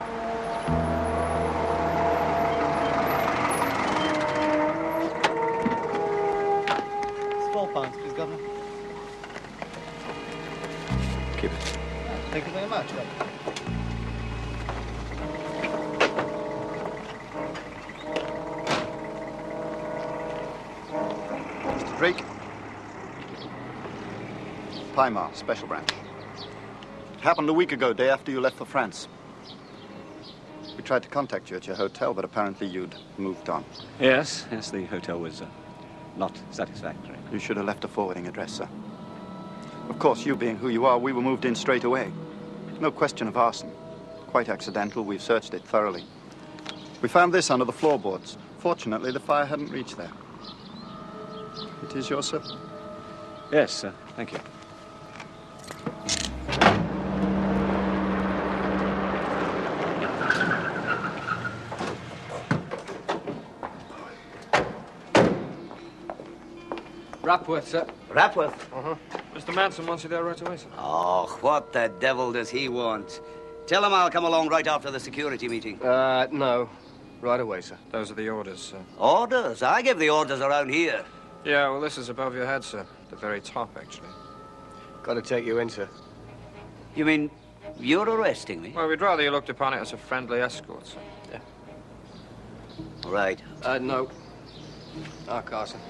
£4, please, Governor. Keep it. Thank you very much. Mr. Drake. Pymar, Special Branch. It happened a week ago, day after you left for France. We tried to contact you at your hotel, but apparently you'd moved on. Yes, the hotel was not satisfactory. You should have left a forwarding address, sir. Of course, you being who you are, we were moved in straight away. No question of arson. Quite accidental. We've searched it thoroughly. We found this under the floorboards. Fortunately, the fire hadn't reached there. It is yours, sir? Yes, thank you. Rapworth, sir. Rapworth? Mr. Manson wants you there right away, sir. Oh, what the devil does he want? Tell him I'll come along right after the security meeting. No. Right away, sir. Those are the orders, sir. Orders? I give the orders around here. Yeah, well, this is above your head, sir. The very top, actually. Got to take you in, sir. You mean you're arresting me? Well, we'd rather you looked upon it as a friendly escort, sir. Yeah. Right. No. Carson.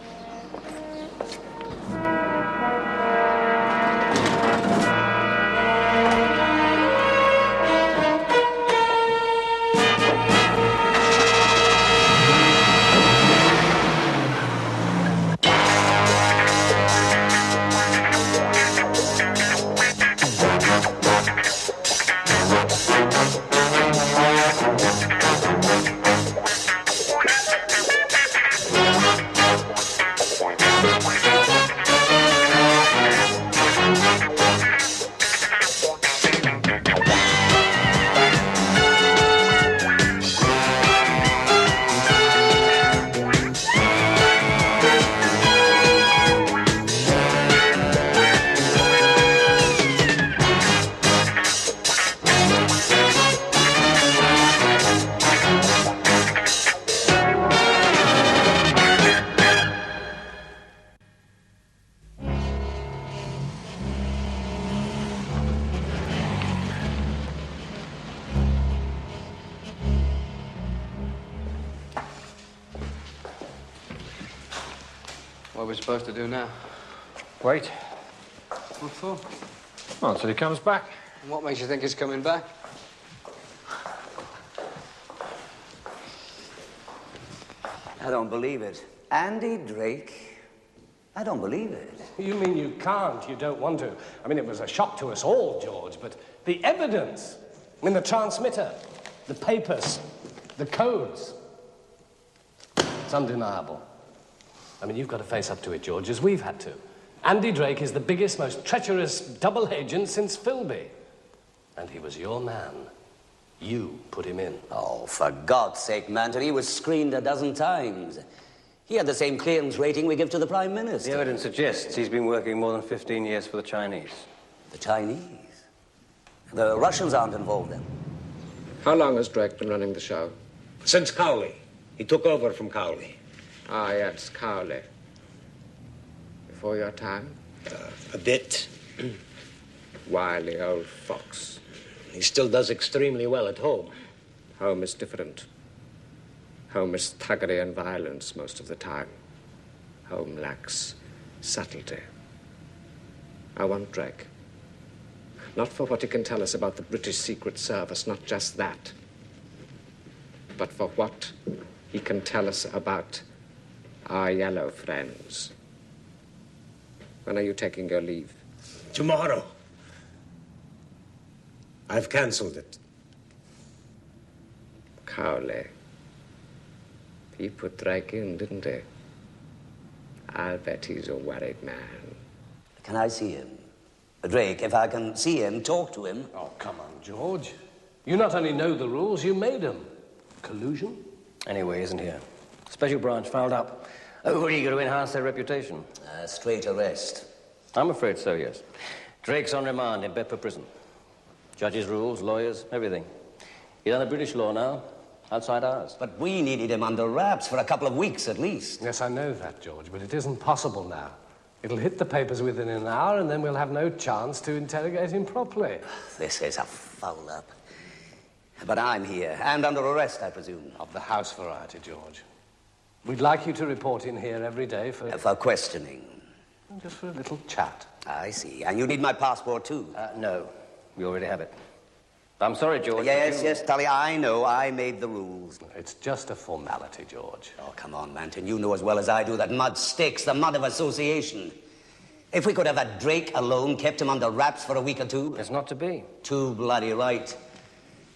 What are we supposed to do now? Wait. What for? Well, until he comes back. And what makes you think he's coming back? I don't believe it. Andy Drake? I don't believe it. You mean you can't, you don't want to. I mean, it was a shock to us all, George, but the evidence, I mean, the transmitter, the papers, the codes, it's undeniable. I mean, you've got to face up to it, George, as we've had to. Andy Drake is the biggest, most treacherous double agent since Philby. And he was your man. You put him in. Oh, for God's sake, Manton, he was screened a dozen times. He had the same clearance rating we give to the Prime Minister. The evidence suggests he's been working more than 15 years for the Chinese. The Chinese? The Russians aren't involved then? How long has Drake been running the show? Since Cowley. He took over from Cowley. Ah, yes, Cowley. Before your time? A bit. Wily old fox. He still does extremely well at home. Home is different. Home is thuggery and violence most of the time. Home lacks subtlety. I want Drake. Not for what he can tell us about the British Secret Service, not just that. But for what he can tell us about our yellow friends. When are you taking your leave? Tomorrow. I've cancelled it. Cowley. He put Drake in, didn't he? I'll bet he's a worried man. Can I see him? Drake, if I can see him, talk to him. Oh, come on, George. You not only know the rules, you made them. Collusion? Anyway, isn't here. Special branch fouled up. Over eager to enhance their reputation. Straight arrest. I'm afraid so, yes. Drake's on remand in Bedford Prison. Judges' rules, lawyers, everything. He's under British law now, outside ours. But we needed him under wraps for a couple of weeks at least. Yes, I know that, George, but it isn't possible now. It'll hit the papers within an hour, and then we'll have no chance to interrogate him properly. This is a foul-up. But I'm here, and under arrest, I presume. Of the house variety, George. We'd like you to report in here every day for... For questioning. Just for a little chat. I see. And you need my passport, too? No. We already have it. I'm sorry, George. Yes, Tully, I know. I made the rules. It's just a formality, George. Oh, come on, Manton. You know as well as I do that mud sticks, the mud of association. If we could have had Drake alone, kept him under wraps for a week or two... It's not to be. Too bloody right.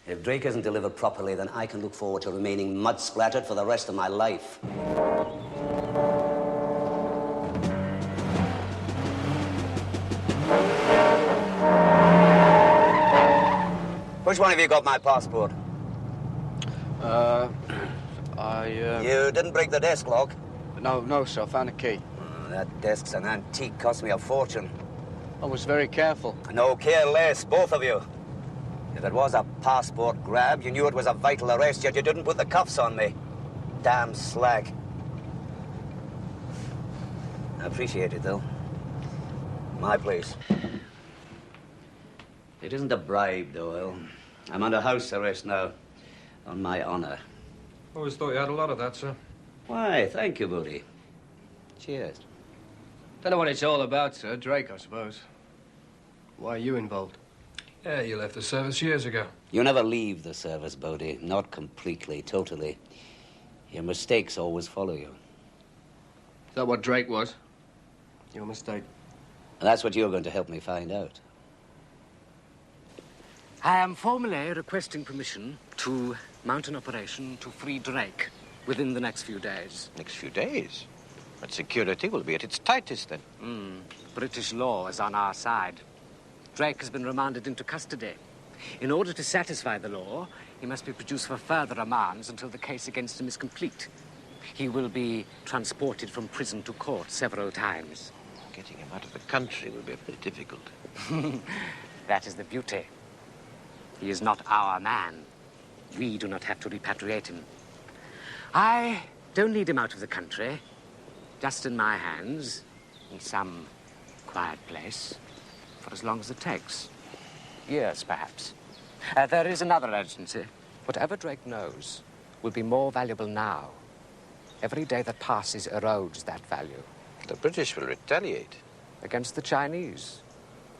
If Drake isn't delivered properly, then I can look forward to remaining mud-splattered for the rest of my life. Which one of you got my passport? You didn't break the desk lock? No, sir. I found a key. That desk's an antique. Cost me a fortune. I was very careful. No, care less, both of you. If it was a passport grab, you knew it was a vital arrest, yet you didn't put the cuffs on me. Damn slack. I appreciate it, though. My place. It isn't a bribe, Doyle. I'm under house arrest now, on my honor. Always thought you had a lot of that, sir. Why, thank you, Booty. Cheers. Don't know what it's all about, sir. Drake, I suppose. Why are you involved? Yeah, you left the service years ago. You never leave the service, Bodie. Not completely, totally. Your mistakes always follow you. Is that what Drake was? Your mistake. And that's what you're going to help me find out. I am formally requesting permission to mount an operation to free Drake within the next few days. Next few days? But security will be at its tightest then. British law is on our side. Drake has been remanded into custody. In order to satisfy the law, he must be produced for further remands until the case against him is complete. He will be transported from prison to court several times. Getting him out of the country will be very difficult. That is the beauty. He is not our man. We do not have to repatriate him. I don't need him out of the country. Just in my hands, in some quiet place, for as long as it takes. Years, perhaps. There is another urgency. Whatever Drake knows will be more valuable now. Every day that passes erodes that value. The British will retaliate. Against the Chinese.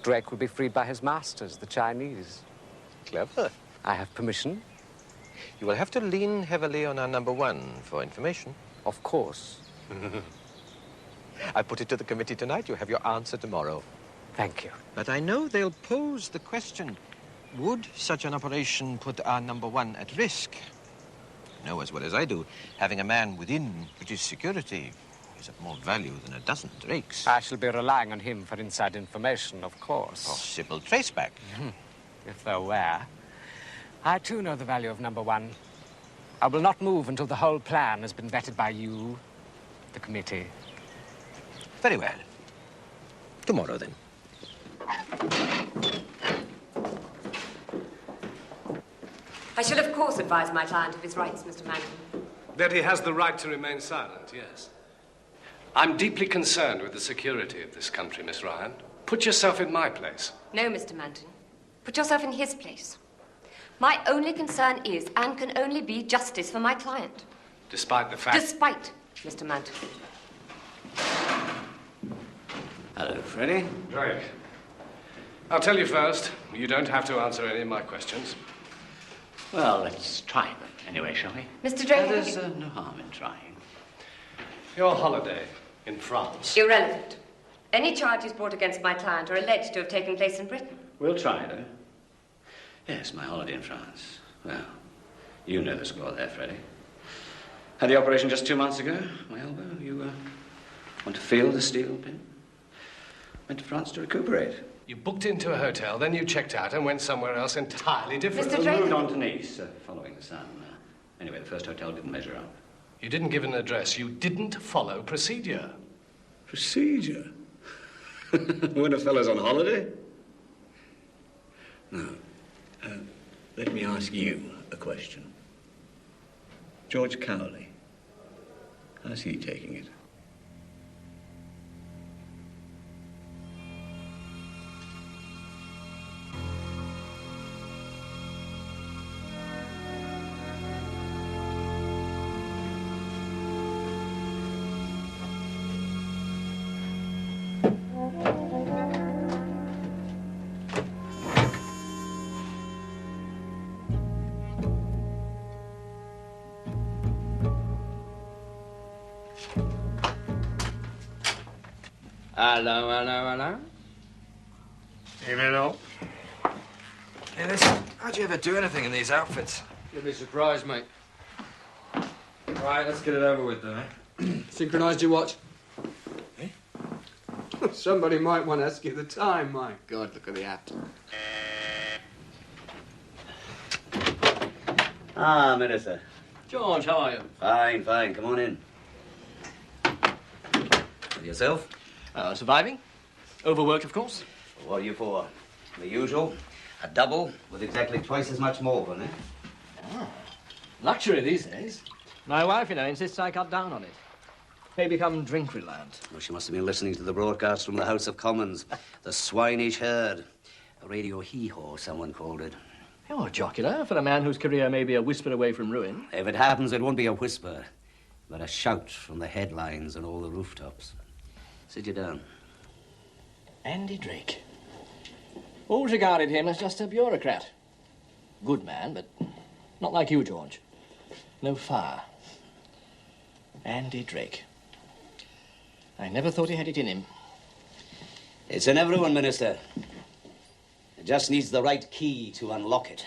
Drake will be freed by his masters, the Chinese. Clever. I have permission. You will have to lean heavily on our number one for information. Of course. I put it to the committee tonight. You have your answer tomorrow. Thank you. But I know they'll pose the question, would such an operation put our number one at risk? You know as well as I do, having a man within British security is of more value than a dozen Drakes. I shall be relying on him for inside information, of course. Possible traceback. If there were. I, too, know the value of number one. I will not move until the whole plan has been vetted by you, the committee. Very well. Tomorrow, then. I shall, of course, advise my client of his rights, Mr. Manton. That he has the right to remain silent, yes. I'm deeply concerned with the security of this country, Miss Ryan. Put yourself in my place. No, Mr. Manton. Put yourself in his place. My only concern is, and can only be, justice for my client. Despite the fact... Despite, Mr. Manton. Hello, Freddie. Drake. I'll tell you first, you don't have to answer any of my questions. Well, let's try them anyway, shall we? Mr. Drake, There's no harm in trying. Your holiday in France. Irrelevant. Any charges brought against my client are alleged to have taken place in Britain. We'll try, though. Yes, my holiday in France. Well, you know the score there, Freddie. Had the operation just 2 months ago, my elbow. You want to feel the steel pin? Went to France to recuperate. You booked into a hotel, then you checked out and went somewhere else entirely different. Mr. Drake? Moved on to Nice, following the sun. Anyway, the first hotel didn't measure up. You didn't give an address. You didn't follow procedure. Procedure? When a fellow's on holiday? No. Let me ask you, a question. George Cowley. How's he taking it? Hello. Hello. Hey, listen, how'd you ever do anything in these outfits? You'll be surprised, mate. Right, let's get it over with then, eh? Synchronized your watch? Eh? Somebody might want to ask you the time. My God, look at the hat. Ah, Minister. George, how are you? Fine, fine. Come on in. And yourself? Surviving. Overworked, of course. What are you for? The usual. A double with exactly twice as much more, wasn't it? Luxury these days. My wife, insists I cut down on it. May become drink-reliant. Well, she must have been listening to the broadcast from the House of Commons. The swinish herd. A radio hee-haw, someone called it. You're jocular for a man whose career may be a whisper away from ruin. If it happens, it won't be a whisper, but a shout from the headlines and all the rooftops. Sit you down. Andy Drake. Always regarded him as just a bureaucrat. Good man, but not like you, George. No fire. Andy Drake. I never thought he had it in him. It's in everyone, Minister. It just needs the right key to unlock it.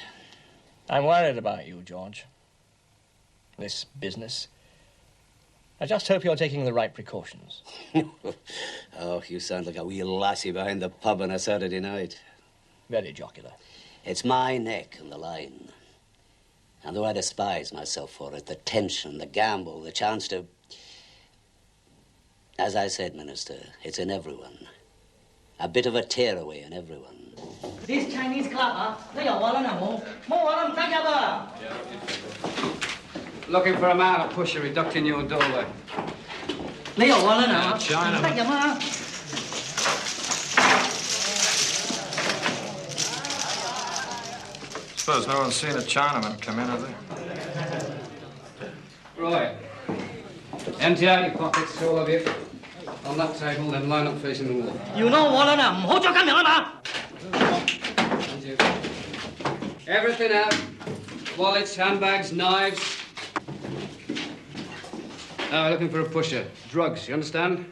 I'm worried about you, George. This business. I just hope you're taking the right precautions. Oh, you sound like a wee lassie behind the pub on a Saturday night. Very jocular. It's my neck on the line. And though I despise myself for it, the tension, the gamble, the chance to... As I said, Minister, it's in everyone. A bit of a tearaway in everyone. This Chinese club, Looking for a man or push a reduct in your doorway. China. Suppose no one's seen a Chinaman come in, have they? Right. Empty out your pockets, all of you. On that table, then line up facing the wall. You know what? Everything out. Wallets, handbags, knives. Now, we're looking for a pusher. Drugs, you understand?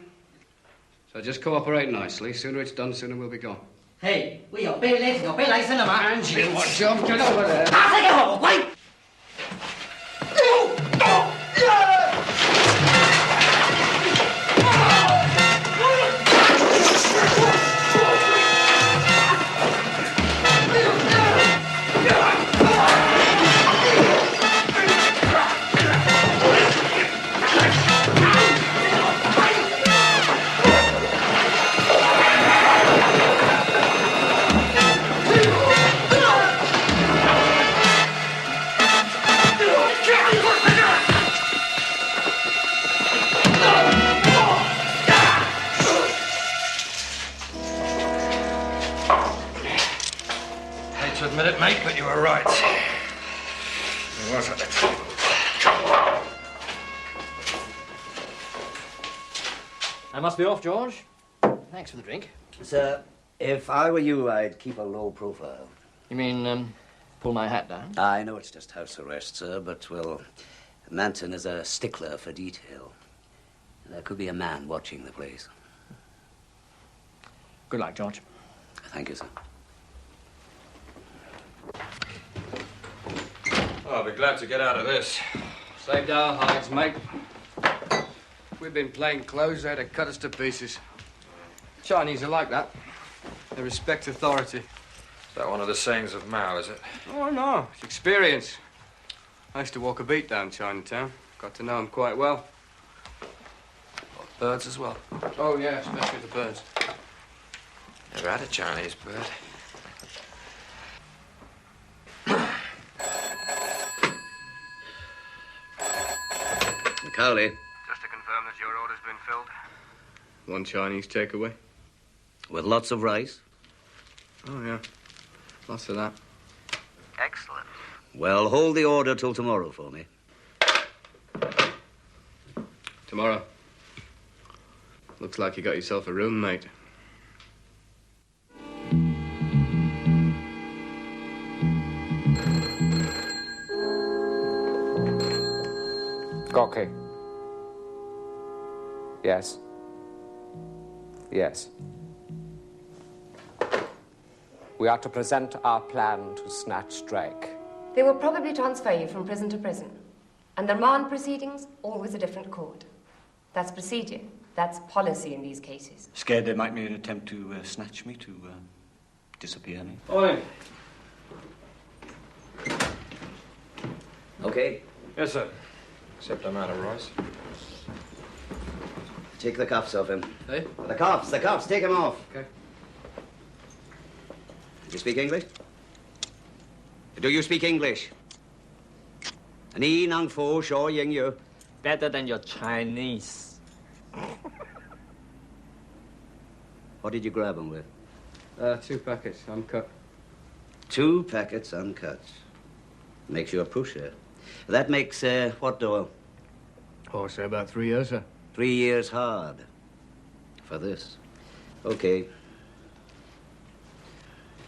So just cooperate nicely. Sooner it's done, sooner we'll be gone. Hey, 我有杯呢，有杯禮身係嘛？ And you what job? Get over there. 打死嘅何鬼！ Admit it, mate, but you were right. It was at the table. I must be off, George. Thanks for the drink. Sir, if I were you, I'd keep a low profile. You mean, pull my hat down? I know it's just house arrest, sir, but, well, Manton is a stickler for detail. There could be a man watching the place. Good luck, George. Thank you, sir. Oh, I'll be glad to get out of this. Saved our hides, mate. If we'd been plain clothes, they'd have cut us to pieces. Chinese are like that. They respect authority. Is that one of the sayings of Mao, is it? Oh, no. It's experience. I used to walk a beat down Chinatown. Got to know them quite well. What, birds as well? Oh, yeah, especially the birds. Never had a Chinese bird. Cowley. Just to confirm that your order's been filled. One Chinese takeaway. With lots of rice? Oh, yeah. Lots of that. Excellent. Well, hold the order till tomorrow for me. Tomorrow. Looks like you got yourself a room, mate. Gorky. Yes. Yes. We are to present our plan to snatch Drake. They will probably transfer you from prison to prison. And the remand proceedings, always a different court. That's procedure. That's policy in these cases. Scared they might make an attempt to snatch me, to disappear me. Oi. Okay. Yes, sir. Except I'm out of rice. Take the cuffs off him. Hey? The cuffs, take them off. Okay. Do you speak English? Do you speak English? Ni nang fo shou ying yu. Better than your Chinese. What did you grab him with? 2 packets, uncut. 2 packets uncut. Makes you a pusher. That makes, what dough? Oh, say about 3 years, sir. 3 years hard. For this. Okay.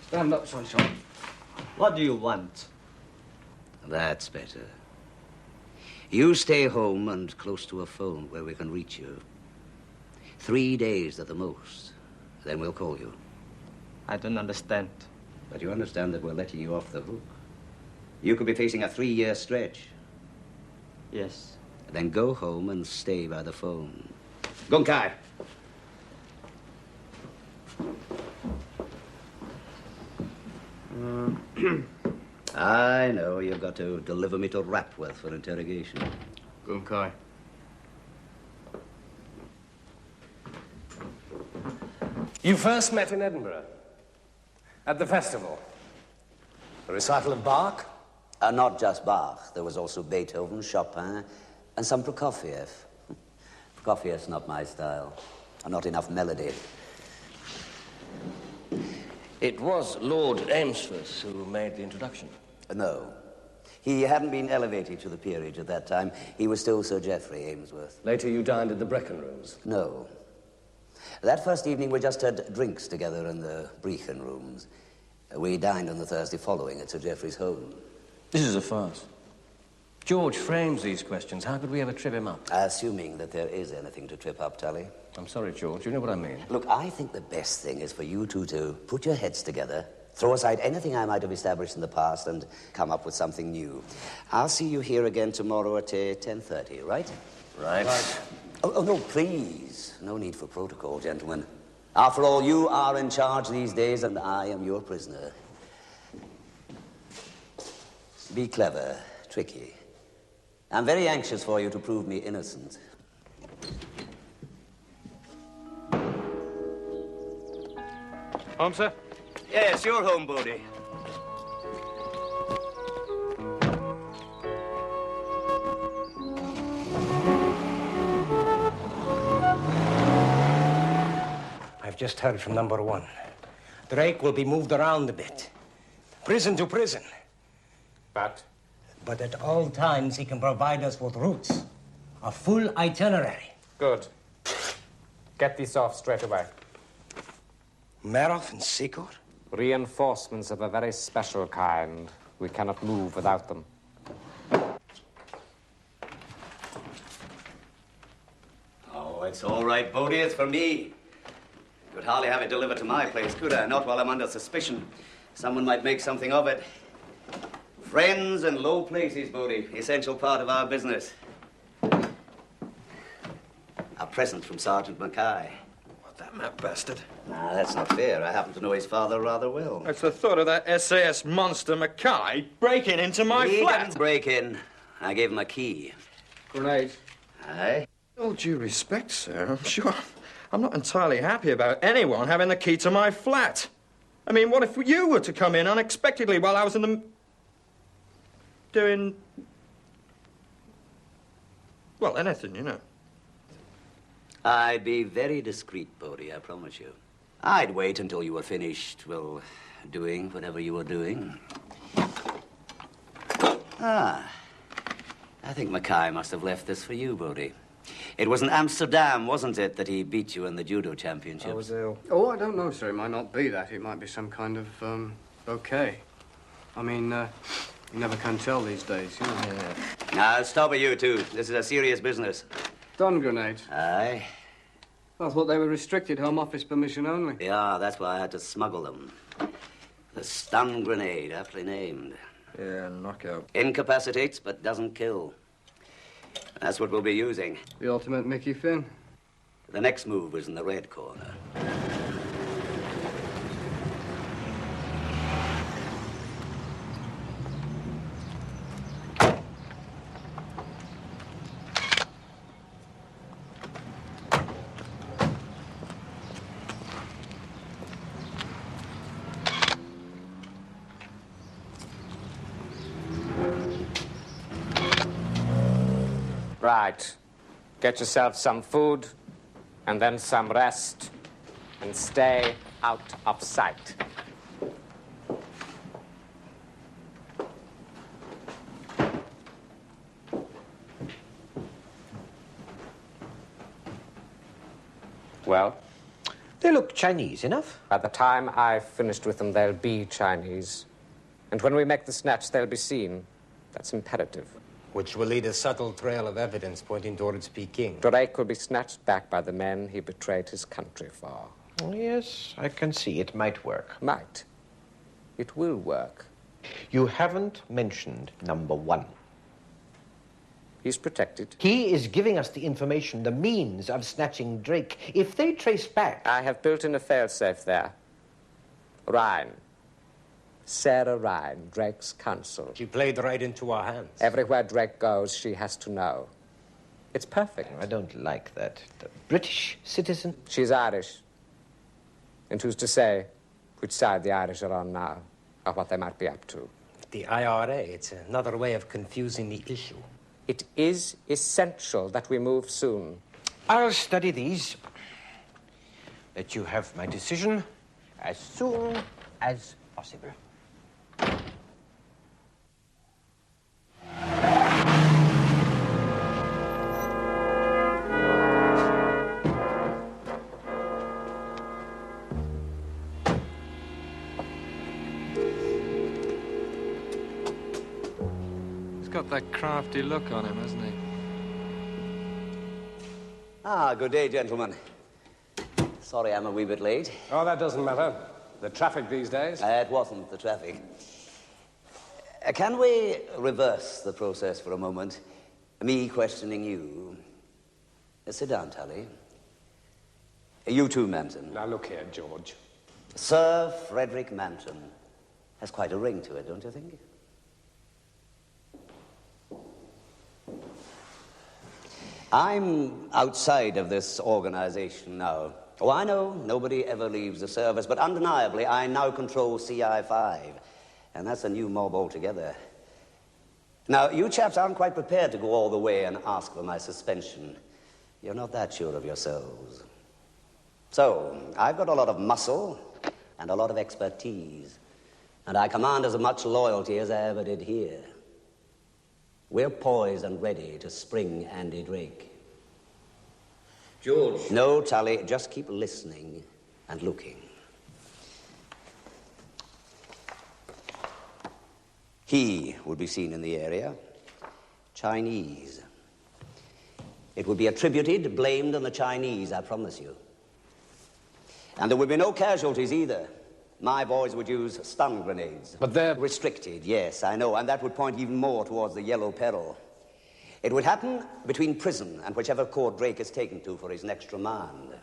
Stand up, sunshine. What do you want? That's better. You stay home and close to a phone where we can reach you. 3 days at the most. Then we'll call you. I don't understand. But you understand that we're letting you off the hook. You could be facing a 3-year stretch. Yes. Then go home and stay by the phone. Gong Kai. I know you've got to deliver me to Rapworth for interrogation. Gong Kai. You first met in Edinburgh, at the festival. A recital of Bach? Not just Bach. There was also Beethoven, Chopin, and some Prokofiev. Prokofiev's not my style. Not enough melody. It was Lord Amesworth who made the introduction. No. He hadn't been elevated to the peerage at that time. He was still Sir Geoffrey Amesworth. Later you dined at the Brecon Rooms? No. That first evening we just had drinks together in the Brecon Rooms. We dined on the Thursday following at Sir Geoffrey's home. This is a farce. George frames these questions. How could we ever trip him up? Assuming that there is anything to trip up, Tully. I'm sorry, George. You know what I mean. Look, I think the best thing is for you two to put your heads together, throw aside anything I might have established in the past, and come up with something new. I'll see you here again tomorrow at 10:30, right? Right. Oh, no, please. No need for protocol, gentlemen. After all, you are in charge these days, and I am your prisoner. Be clever, tricky. I'm very anxious for you to prove me innocent. Home, sir? Yes, you're home, Bodie. I've just heard from number 1. Drake will be moved around a bit. Prison to prison. But at all times, he can provide us with routes. A full itinerary. Good. Get these off straight away. Meroff and Secord? Reinforcements of a very special kind. We cannot move without them. Oh, it's all right, Bodie. It's for me. Could hardly have it delivered to my place, could I? Not while I'm under suspicion. Someone might make something of it. Friends and low places, Bodie. Essential part of our business. A present from Sergeant Mackay. What, that mad bastard? Nah, that's not fair. I happen to know his father rather well. It's the thought of that SAS monster Mackay breaking into my He flat. didn't break in. I gave him a key. Grenade. Aye? All due respect, sir, I'm sure I'm not entirely happy about anyone having the key to my flat. I mean, what if you were to come in unexpectedly while I was in the... doing... Well, anything, you know. I'd be very discreet, Bodie, I promise you. I'd wait until you were finished, well, doing whatever you were doing. Ah, I think Mackay must have left this for you, Bodie. It was in Amsterdam, wasn't it, that he beat you in the judo championship? I was ill. Oh, I don't know, sir. It might not be that. It might be some kind of, bouquet. I mean, you never can tell these days, you know. Yeah. Now, stop with you two. This is a serious business. Stun grenades? Aye. I thought they were restricted, Home Office permission only. Yeah, that's why I had to smuggle them. The stun grenade, aptly named. Yeah, knockout. Incapacitates, but doesn't kill. That's what we'll be using. The ultimate Mickey Finn. The next move was in the red corner. Right. Get yourself some food, and then some rest, and stay out of sight. Well? They look Chinese enough. By the time I've finished with them, they'll be Chinese. And when we make the snatch, they'll be seen. That's imperative. Which will lead a subtle trail of evidence pointing towards Peking. Drake will be snatched back by the men he betrayed his country for. Oh, yes, I can see it might work. Might. It will work. You haven't mentioned number one. He's protected. He is giving us the information, the means of snatching Drake. If they trace back... I have built in a failsafe there. Rhine. Sarah Rhine, Drake's counsel. She played right into our hands. Everywhere Drake goes, she has to know. It's perfect. I don't like that. The British citizen? She's Irish. And who's to say which side the Irish are on now, or what they might be up to? The IRA, it's another way of confusing the issue. It is essential that we move soon. I'll study these. Let you have my decision as soon as possible. He's got that crafty look on him, hasn't he? Ah, good day, gentlemen. Sorry I'm a wee bit late. Oh, that doesn't matter. The traffic these days. It wasn't the traffic. Can we reverse the process for a moment? Me questioning you. Sit down, Tully. You too, Manton. Now, look here, George. Sir Frederick Manton has quite a ring to it, don't you think? I'm outside of this organization now. Oh, I know, nobody ever leaves the service, but undeniably, I now control CI5, and that's a new mob altogether. Now, you chaps aren't quite prepared to go all the way and ask for my suspension. You're not that sure of yourselves. So, I've got a lot of muscle and a lot of expertise, and I command as much loyalty as I ever did here. We're poised and ready to spring Andy Drake. George. No, Tully, just keep listening and looking. He would be seen in the area. Chinese. It would be attributed, blamed on the Chinese, I promise you. And there would be no casualties either. My boys would use stun grenades. But they're... restricted, yes, I know, and that would point even more towards the yellow peril. It would happen between prison and whichever court Drake is taken to for his next remand.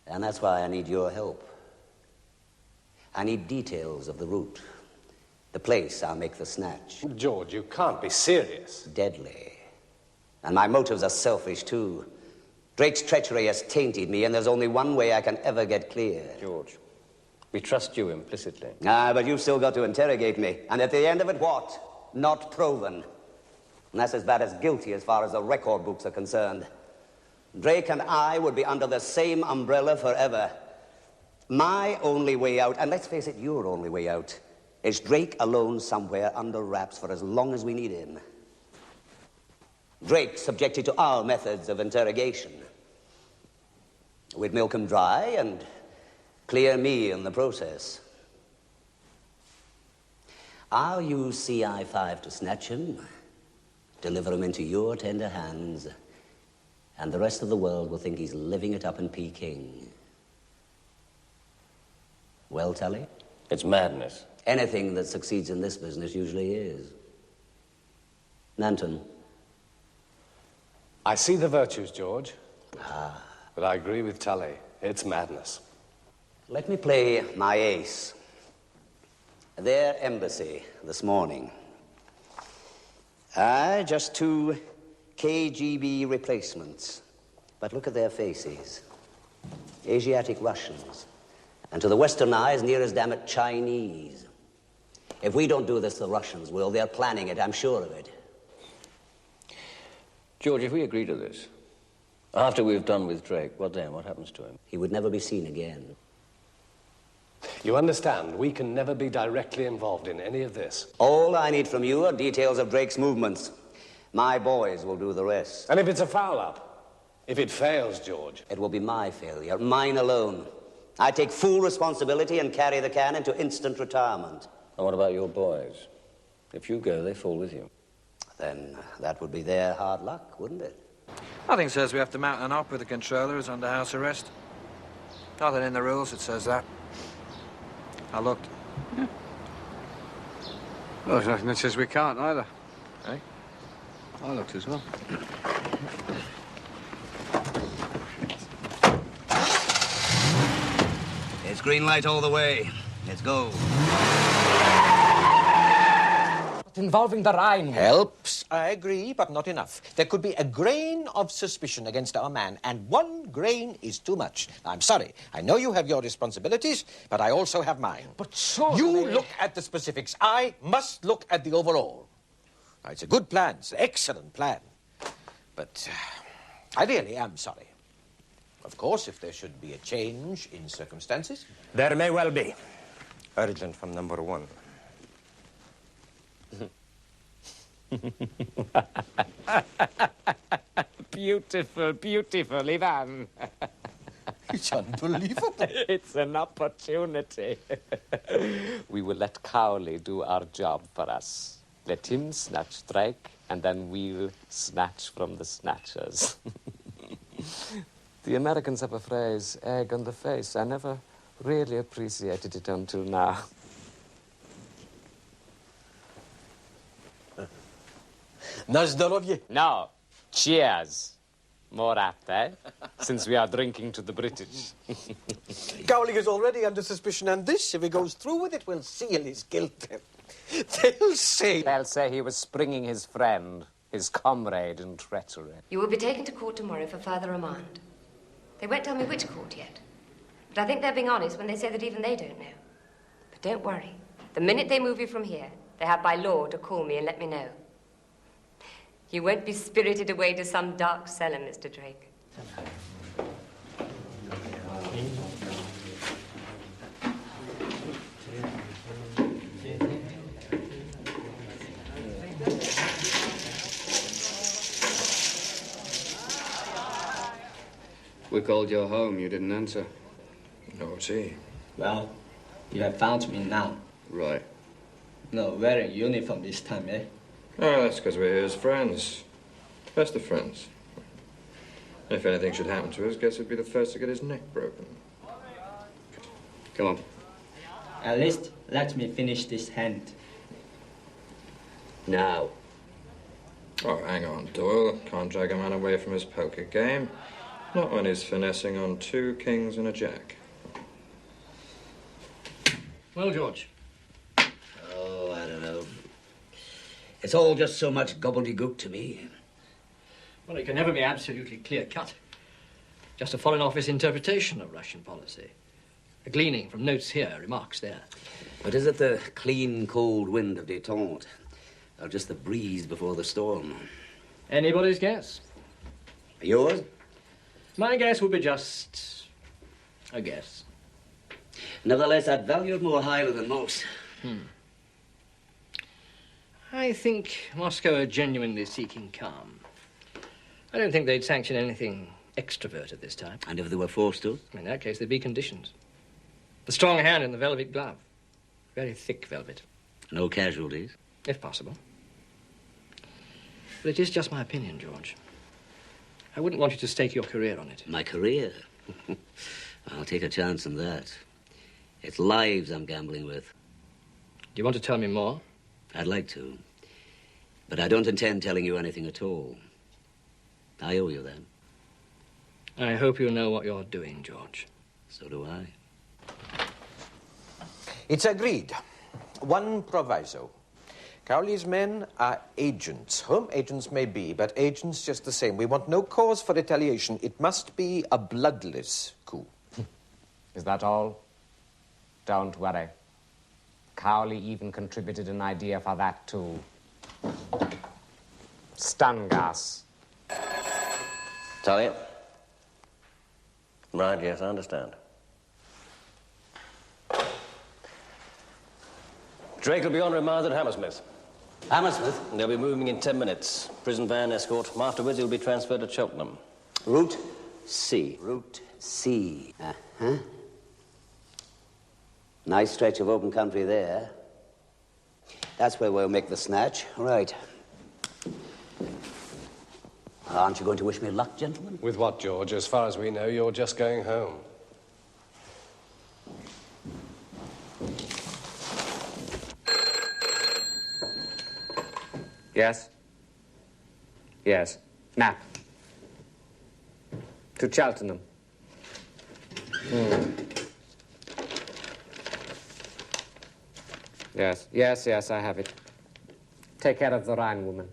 And that's why I need your help. I need details of the route, the place I'll make the snatch. George, you can't be serious. Deadly. And my motives are selfish, too. Drake's treachery has tainted me, and there's only one way I can ever get clear. George, we trust you implicitly. Ah, but you've still got to interrogate me. And at the end of it, what? Not proven. And that's as bad as guilty as far as the record books are concerned. Drake and I would be under the same umbrella forever. My only way out, and let's face it, your only way out, is Drake alone somewhere under wraps for as long as we need him. Drake subjected to our methods of interrogation. We'd milk him dry and clear me in the process. I'll use CI5 to snatch him, deliver him into your tender hands, and the rest of the world will think he's living it up in Peking. Well, Tully? It's madness. Anything that succeeds in this business usually is. Nanton? I see the virtues, George. But I agree with Tully. It's madness. Let me play my ace. Their embassy this morning. Just 2 KGB replacements. But look at their faces. Asiatic Russians. And to the Western eyes, near as damn it, Chinese. If we don't do this, the Russians will. They're planning it, I'm sure of it. George, if we agree to this, after we've done with Drake, what then? What happens to him? He would never be seen again. You understand, we can never be directly involved in any of this. All I need from you are details of Drake's movements. My boys will do the rest. And if it's a foul-up? If it fails, George? It will be my failure, mine alone. I take full responsibility and carry the can into instant retirement. And what about your boys? If you go, they fall with you. Then that would be their hard luck, wouldn't it? Nothing says we have to mount an op with the controller as under house arrest. Nothing in the rules that says that. I looked. Yeah. Well, there's nothing that says we can't either. Eh? I looked as well. It's green light all the way. Let's go. Involving the Rhine. Helps, I agree, but not enough. There could be a grain of suspicion against our man, and 1 grain is too much. I'm sorry. I know you have your responsibilities, but I also have mine. But surely... You look at the specifics. I must look at the overall. Now, it's a good plan. It's an excellent plan. But I really am sorry. Of course, if there should be a change in circumstances... There may well be. Urgent from number 1. Beautiful, beautiful, Ivan. It's unbelievable. It's an opportunity. We will let Cowley do our job for us. Let him snatch Drake, and then we'll snatch from the snatchers. The Americans have a phrase, egg on the face. I never really appreciated it until now. No. Cheers. More apt, eh? Since we are drinking to the British. Cowley is already under suspicion, and this, if he goes through with it, will seal his guilt. They'll say... They'll say he was springing his friend, his comrade in treachery. You will be taken to court tomorrow for further remand. They won't tell me which court yet. But I think they're being honest when they say that even they don't know. But don't worry. The minute they move you from here, they have by law to call me and let me know. You won't be spirited away to some dark cellar, Mr. Drake. We called your home. You didn't answer. No tea. Well, you have found me now. Right. No, wearing uniform this time, eh? Oh, that's because we're his friends. Best of friends. If anything should happen to us, guess he'd be the first to get his neck broken. Come on. At least let me finish this hand. Now. Oh, hang on, Doyle. Can't drag a man away from his poker game. Not when he's finessing on 2 kings and a jack. Well, George. Oh, I don't know. It's all just so much gobbledygook to me. Well, it can never be absolutely clear-cut. Just a Foreign Office interpretation of Russian policy. A gleaning from notes here, remarks there. But is it the clean, cold wind of détente? Or just the breeze before the storm? Anybody's guess. Yours? My guess would be just a guess. Nevertheless, I'd value it more highly than most. I think Moscow are genuinely seeking calm. I don't think they'd sanction anything extrovert at this time. And if they were forced to? In that case, there'd be conditions. The strong hand and the velvet glove. Very thick velvet. No casualties? If possible. But it is just my opinion, George. I wouldn't want you to stake your career on it. My career? I'll take a chance on that. It's lives I'm gambling with. Do you want to tell me more? I'd like to. But I don't intend telling you anything at all. I owe you then. I hope you know what you're doing, George. So do I. It's agreed. One proviso. Cowley's men are agents. Home agents may be, but agents just the same. We want no cause for retaliation. It must be a bloodless coup. Is that all? Don't worry. Cowley even contributed an idea for that, too. Stun gas. Talia? Right, yes, I understand. Drake will be on remand at Hammersmith. Hammersmith? They'll be moving in 10 minutes. Prison van escort. Afterwards, he'll be transferred to Cheltenham. Route? C. Route C. Uh-huh. Nice stretch of open country there. That's where we'll make the snatch. Right. Aren't you going to wish me luck, gentlemen? With what, George? As far as we know, you're just going home. Yes? Yes. Nap. To Cheltenham. Yes, I have it. Take care of the Rhine woman.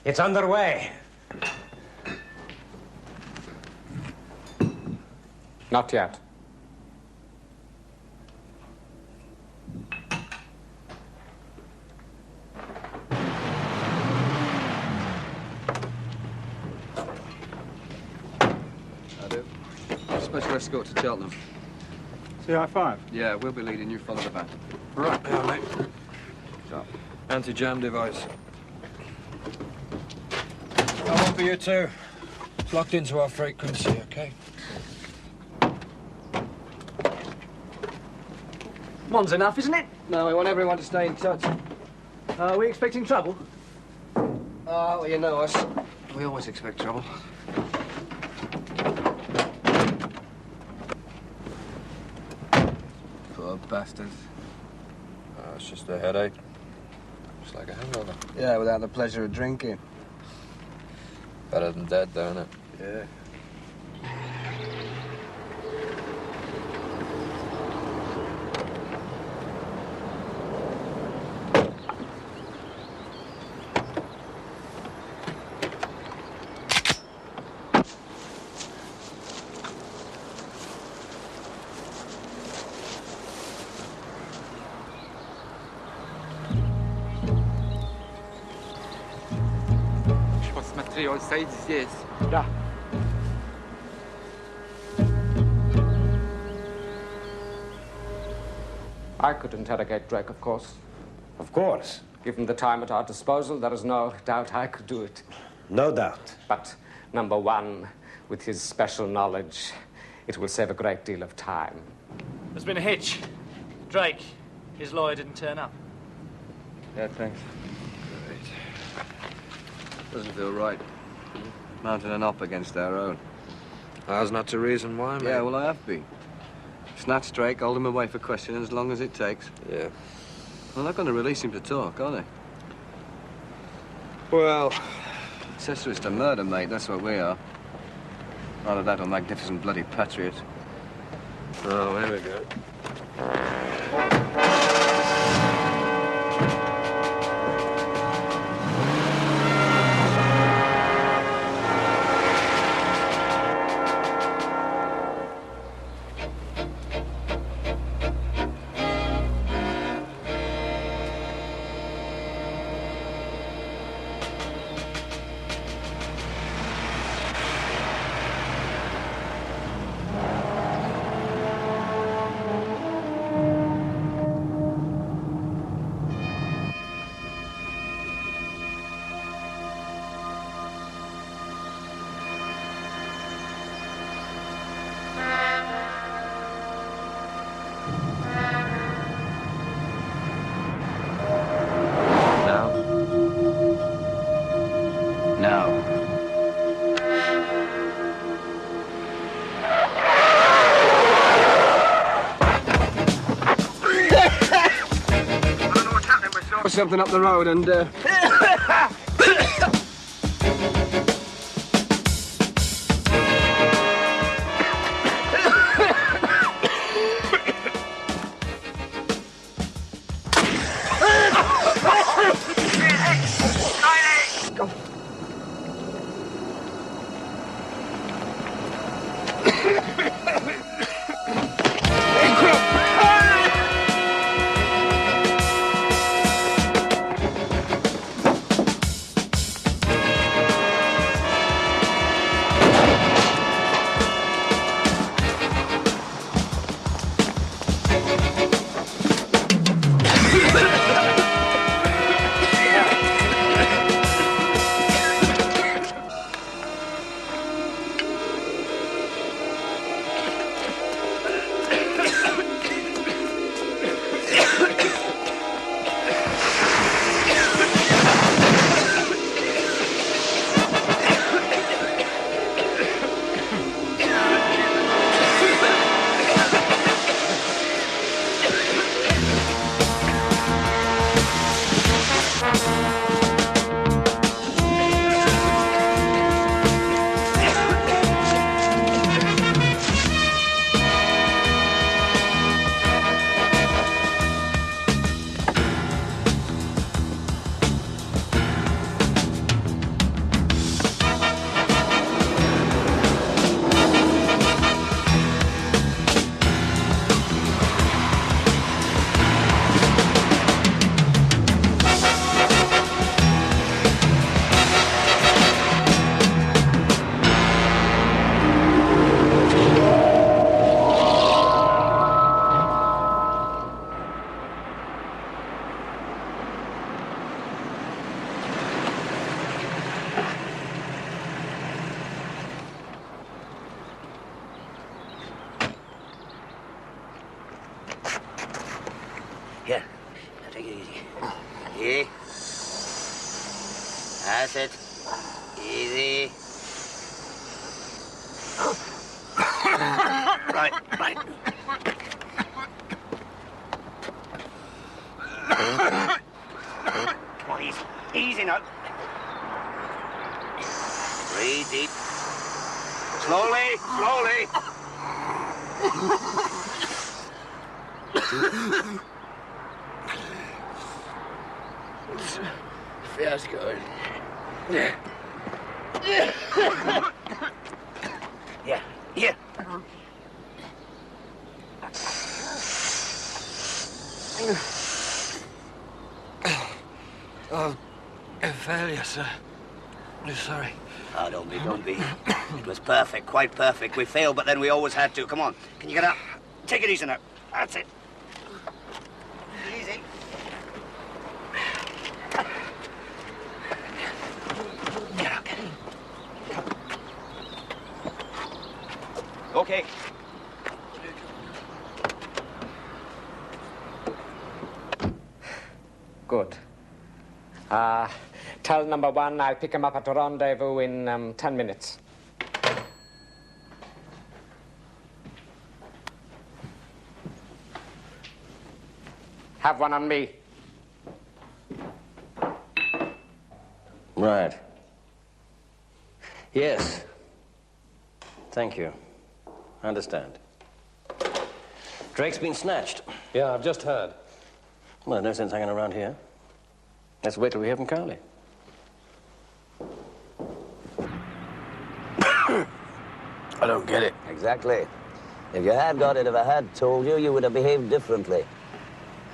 It's underway. Not yet. I do. Special escort to Cheltenham. CI5? Yeah, we'll be leading. You follow the van. Right. Yeah, mate. Anti-jam device. Got one for you too. It's locked into our frequency, okay? One's enough, isn't it? No, we want everyone to stay in touch. Are we expecting trouble? Well, you know us. We always expect trouble. Poor bastards. Oh, it's just a headache. It's like a hangover. Yeah, without the pleasure of drinking. Better than dead, though, isn't it? Yeah. entry on side 6. Yeah. I could interrogate Drake, of course. Of course. Given the time at our disposal, there is no doubt I could do it. No doubt. But, number one, with his special knowledge, it will save a great deal of time. There's been a hitch. Drake, his lawyer didn't turn up. Yeah, thanks. Doesn't feel right. Mounting an op against our own. That's not the reason why, mate. Yeah, well, I have been. Snatch Drake, hold him away for questioning as long as it takes. Yeah. Well, they're not going to release him to talk, are they? Well... Accessories to murder, mate, that's what we are. Either that or magnificent bloody patriots. Oh, here we go. Something up the road and, Here, now take it easy. Easy. That's it. Easy. Right, right. Come on, easy. Easy now. Breathe deep. Slowly, slowly. Feels good. Yeah. Yeah. Yeah. Oh, a failure, sir. I'm sorry. Oh, don't be, don't be. It was perfect, quite perfect. We failed, but then we always had to. Come on, can you get up? Take it easy now. That's it. Easy. Get up, get up. Okay. Good. Tell number 1 I'll pick him up at a rendezvous in 10 minutes. Have one on me. Right. Yes. Thank you. I understand. Drake's been snatched. Yeah, I've just heard. Well, no sense hanging around here. Let's wait till we hear from Cowley. I don't get it. Exactly. If you had got it, if I had told you, you would have behaved differently.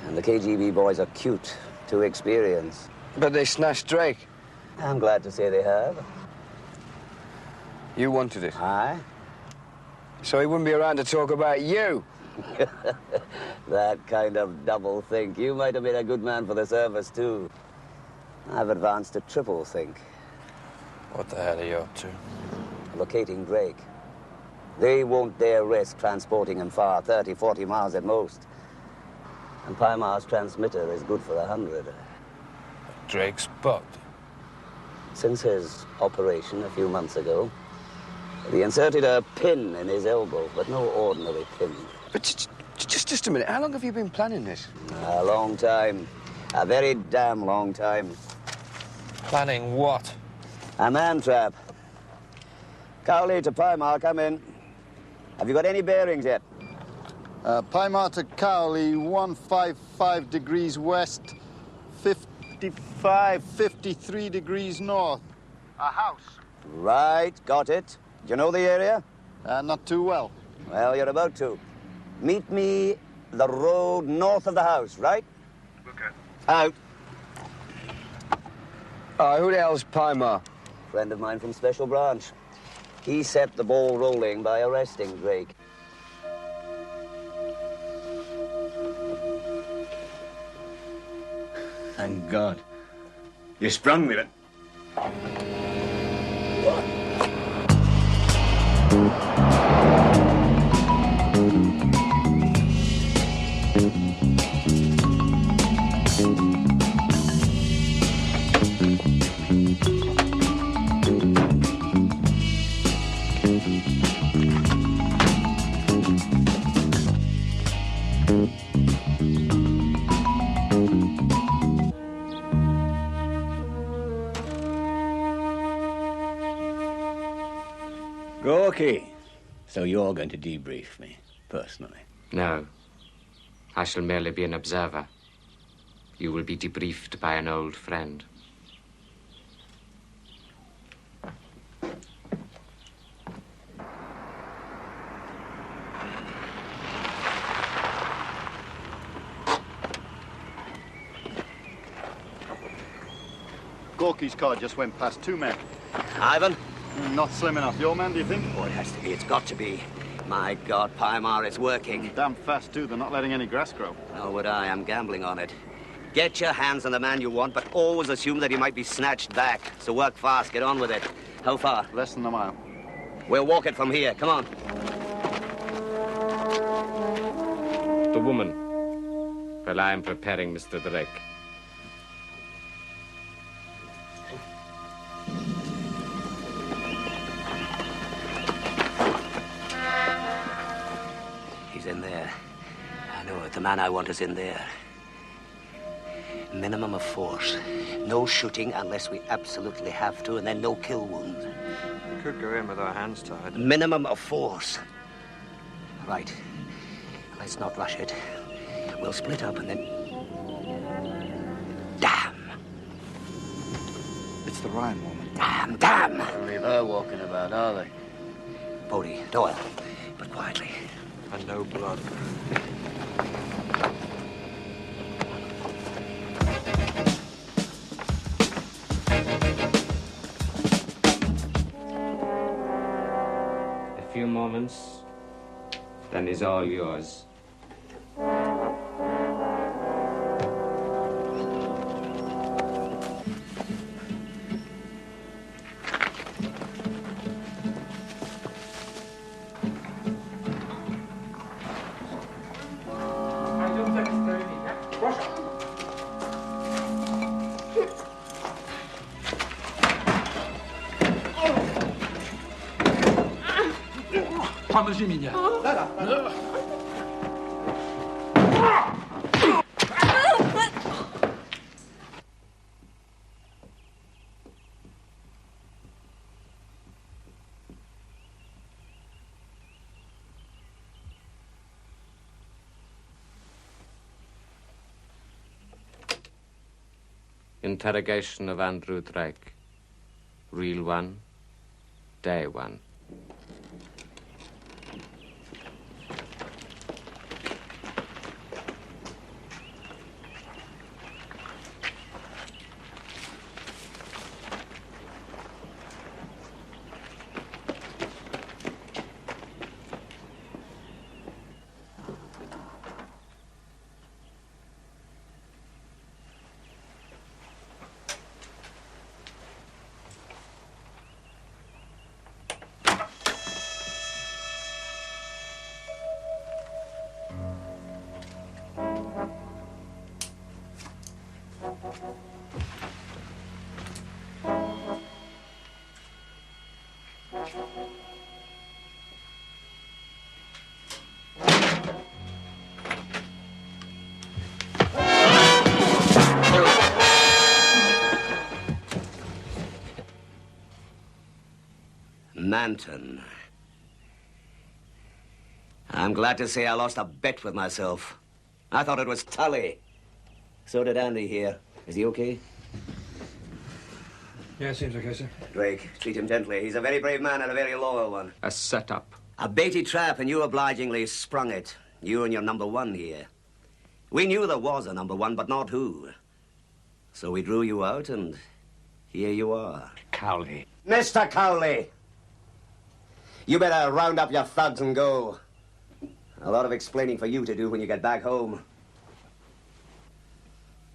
And the KGB boys are cute, too experienced. But they snatched Drake. I'm glad to say they have. You wanted it? Aye. So he wouldn't be around to talk about you? That kind of double think. You might have been a good man for the service, too. I've advanced to triple think. What the hell are you up to? Locating Drake. They won't dare risk transporting him far, 30, 40 miles at most. And Pymar's transmitter is good for 100. Drake's bugged. Since his operation a few months ago, they inserted a pin in his elbow, but no ordinary pin. But just a minute, how long have you been planning this? A long time. A very damn long time. Planning what? A man trap. Cowley to Pymar, come in. Have you got any bearings yet? Pymar to Cowley, 155 degrees west, 53 degrees north. A house. Right, got it. Do you know the area? Not too well. Well, you're about to. Meet me the road north of the house, right? Okay. Out. Who the hell's Pymar? Friend of mine from Special Branch. He set the ball rolling by arresting Drake. Thank God. You sprung me, but... Gorky, so you're going to debrief me, personally? No. I shall merely be an observer. You will be debriefed by an old friend. Gorky's car just went past 2 men. Ivan? Not slim enough. Your man, do you think? Oh, it has to be. It's got to be. My God, Pymar, it's working. Damn fast, too. They're not letting any grass grow. Nor would I. I'm gambling on it. Get your hands on the man you want, but always assume that he might be snatched back. So work fast. Get on with it. How far? Less than a mile. We'll walk it from here. Come on. The woman. Well, I am preparing Mr. Drake. He's in there. I know it. The man I want is in there. Minimum of force. No shooting unless we absolutely have to, and then no kill wounds. We could go in with our hands tied. Minimum of force. Right. Let's not rush it. We'll split up and then... Damn! It's the Ryan woman. Damn! Don't leave her walking about, are they? Bodie, Doyle, but quietly. And no blood. few moments, then is all yours. Pomóż mi, nie. Interrogation of Andrew Drake. Real one, day one. Manton. I'm glad to say I lost a bet with myself. I thought it was Tully. So did Andy here. Is he okay? Yeah, seems okay, sir. Drake, treat him gently. He's a very brave man and a very loyal one. A setup. A baited trap, and you obligingly sprung it. You and your number one here. We knew there was a number one, but not who. So we drew you out, and here you are. Cowley. Mr. Cowley! You better round up your thugs and go. A lot of explaining for you to do when you get back home.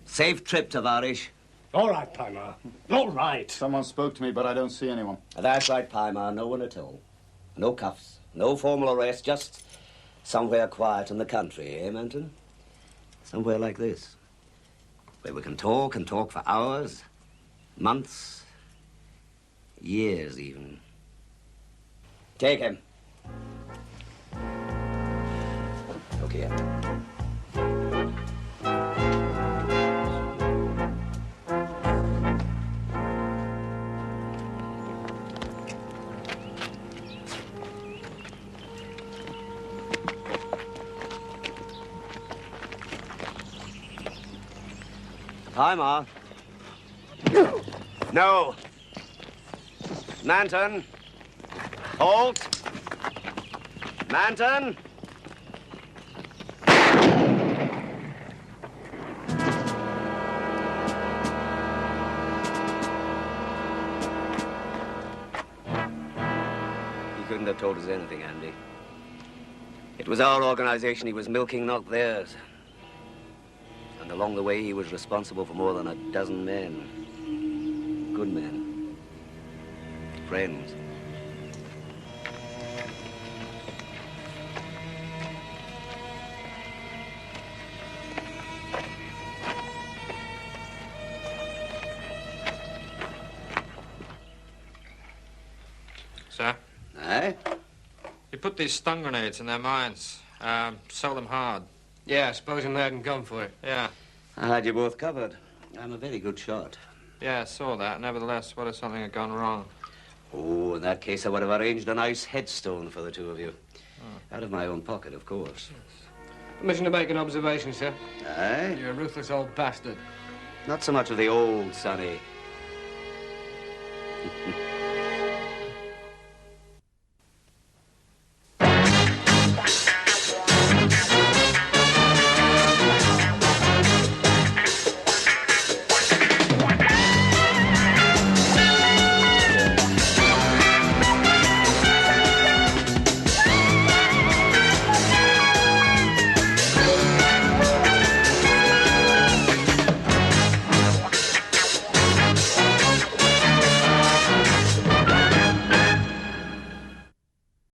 Safe trip, Tavarish. All right, Paimar. All right. Someone spoke to me, but I don't see anyone. That's right, Paimar. No one at all. No cuffs. No formal arrest. Just somewhere quiet in the country, eh, Manton? Somewhere like this. Where we can talk and talk for hours, months, years even. Take him. Look here. Paimar. No. Manton. Halt. Manton. He couldn't have told us anything, Andy. It was our organization he was milking, not theirs. And along the way, he was responsible for more than a dozen men. Good men. Friends. Sir? Aye? You put these stun grenades in their mines. Sell them hard. Yeah, supposing they hadn't gone for it. Yeah. I had you both covered. I'm a very good shot. Yeah, I saw that. Nevertheless, what if something had gone wrong? Oh, in that case, I would have arranged a nice headstone for the two of you. Out of my own pocket, of course. Permission to make an observation, sir. Aye? You're a ruthless old bastard. Not so much of the old, Sonny.